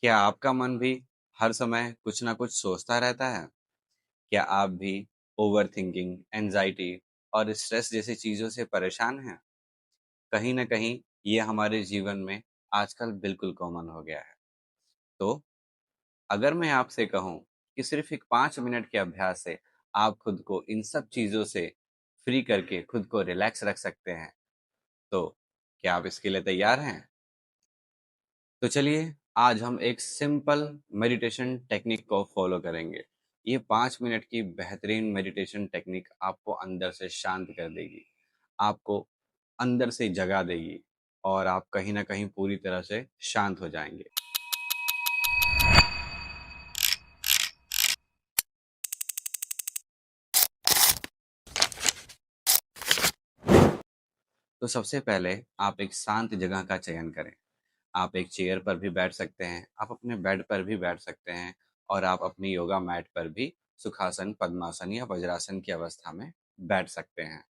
क्या आपका मन भी हर समय कुछ ना कुछ सोचता रहता है? क्या आप भी ओवरथिंकिंग, एंजाइटी और स्ट्रेस जैसी चीज़ों से परेशान हैं? कहीं न कहीं ये हमारे जीवन में आजकल बिल्कुल कॉमन हो गया है। तो अगर मैं आपसे कहूँ कि सिर्फ़ एक 5 मिनट के अभ्यास से आप खुद को इन सब चीज़ों से फ्री करके खुद को रिलैक्स रख सकते हैं, तो क्या आप इसके लिए तैयार हैं? तो चलिए आज हम एक सिंपल मेडिटेशन टेक्निक को फॉलो करेंगे। ये 5 मिनट की बेहतरीन मेडिटेशन टेक्निक आपको अंदर से शांत कर देगी, आपको अंदर से जगा देगी और आप कहीं न कहीं पूरी तरह से शांत हो जाएँगे। तो सबसे पहले आप एक शांत जगह का चयन करें। आप एक चेयर पर भी बैठ सकते हैं, आप अपने बेड पर भी बैठ सकते हैं और आप अपनी योगा मैट पर भी सुखासन, पद्मासन या वज्रासन की अवस्था में बैठ सकते हैं।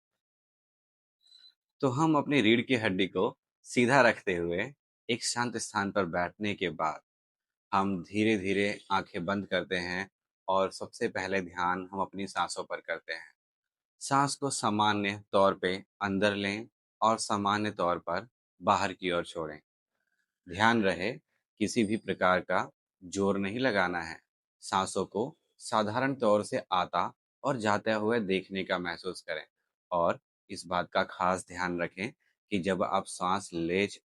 तो हम अपनी रीढ़ की हड्डी को सीधा रखते हुए एक शांत स्थान पर बैठने के बाद हम धीरे-धीरे आंखें बंद करते हैं और सबसे पहले ध्यान हम अपनी सांसों पर करते हैं। सांस को सामान्य तौर पे अंदर लें और सामान्य तौर पर बाहर की ओर छोड़ें। ध्यान रहे किसी भी प्रकार का जोर नहीं लगाना है। सांसों को साधारण तौर से आता और जाते हुए देखने का महसूस करें और इस बात का खास ध्यान रखें कि जब आप सांस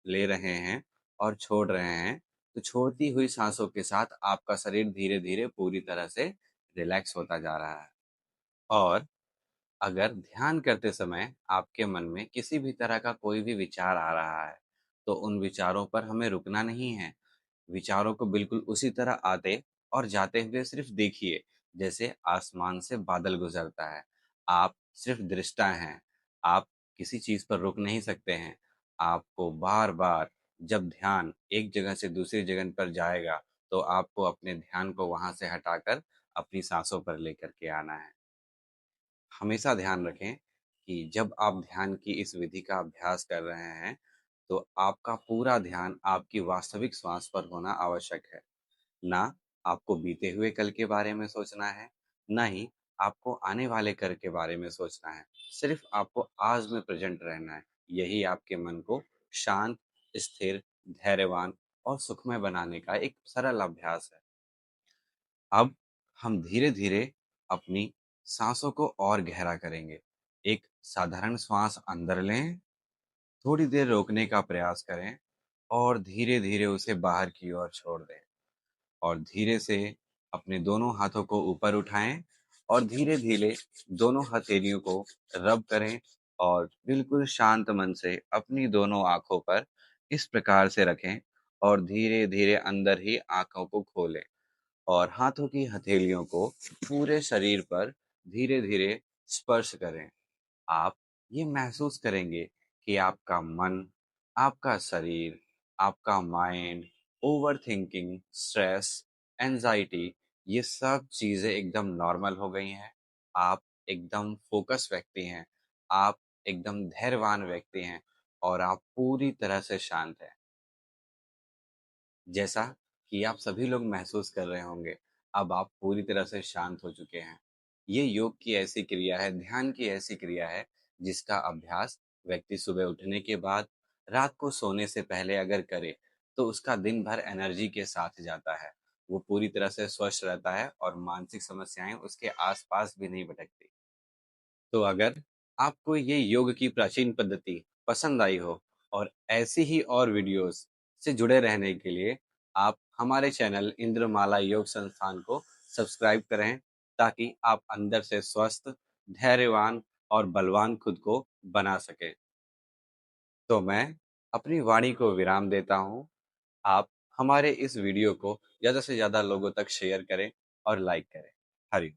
ले रहे हैं और छोड़ रहे हैं तो छोड़ती हुई सांसों के साथ आपका शरीर धीरे धीरे पूरी तरह से रिलैक्स होता जा रहा है। और अगर ध्यान करते समय आपके मन में किसी भी तरह का कोई भी विचार आ रहा है, तो उन विचारों पर हमें रुकना नहीं है। विचारों को बिल्कुल उसी तरह आते और जाते हुए सिर्फ देखिए, जैसे आसमान से बादल गुजरता है। आप सिर्फ दृष्टा हैं। आप किसी चीज़ पर रुक नहीं सकते हैं। आपको बार-बार जब ध्यान एक जगह से दूसरी जगह पर जाएगा, तो आपको अपने ध्यान को वहाँ से हटाकर अपनी साँसों पर लेकर के आना है। हमेशा ध्यान रखें कि जब आप ध्यान की इस विधि का अभ्यास कर रहे हैं, तो आपका पूरा ध्यान आपकी वास्तविक श्वास पर होना आवश्यक है। ना आपको बीते हुए कल के बारे में सोचना है, ना ही आपको आने वाले कल के बारे में सोचना है। सिर्फ आपको आज में प्रेज़ेंट रहना है। यही आपके मन को शांत, स्थिर, धैर्यवान और सुखमय बनाने का एक सरल अभ्यास है। अब हम धीरे-धीरे अपनी साँसों को और गहरा करेंगे। एक साधारण श्वास अंदर लें, थोड़ी देर रोकने का प्रयास करें और धीरे-धीरे उसे बाहर की ओर छोड़ दें। और धीरे से अपने दोनों हाथों को ऊपर उठाएँ और धीरे-धीरे दोनों हथेलियों को रब करें और बिल्कुल शांत मन से अपनी दोनों आँखों पर इस प्रकार से रखें और धीरे-धीरे अंदर ही आँखों को खोलें। और हाथों की हथेलियों को पूरे शरीर पर धीरे-धीरे स्पर्श करें। आप ये महसूस करेंगे कि आपका मन, आपका शरीर, आपका माइंड, ओवरथिंकिंग, स्ट्रेस, एंजाइटी ये सब चीज़ें एकदम नॉर्मल हो गई हैं। आप एकदम फ़ोकस व्यक्ति हैं। आप एकदम धैर्यवान व्यक्ति हैं और आप पूरी तरह से शांत हैं। जैसा कि आप सभी लोग महसूस कर रहे होंगे, अब आप पूरी तरह से शांत हो चुके हैं। ये योग की ऐसी क्रिया है, ध्यान की ऐसी क्रिया है, जिसका अभ्यास व्यक्ति सुबह उठने के बाद, रात को सोने से पहले अगर करे, तो उसका दिन भर एनर्जी के साथ जाता है। वो पूरी तरह से स्वस्थ रहता है और मानसिक समस्याएँ उसके आस-पास भी नहीं भटकती। तो अगर आपको ये योग की प्राचीन पद्धति पसंद आई हो और ऐसी ही और वीडियोस से जुड़े रहने के लिए आप हमारे चैनल इंद्रमाला योग संस्थान को सब्सक्राइब करें ताकि आप अंदर से स्वस्थ, धैर्यवान और बलवान खुद को बना सकें। तो मैं अपनी वाणी को विराम देता हूँ। आप हमारे इस वीडियो को ज़्यादा से ज़्यादा लोगों तक शेयर करें और लाइक करें। हरि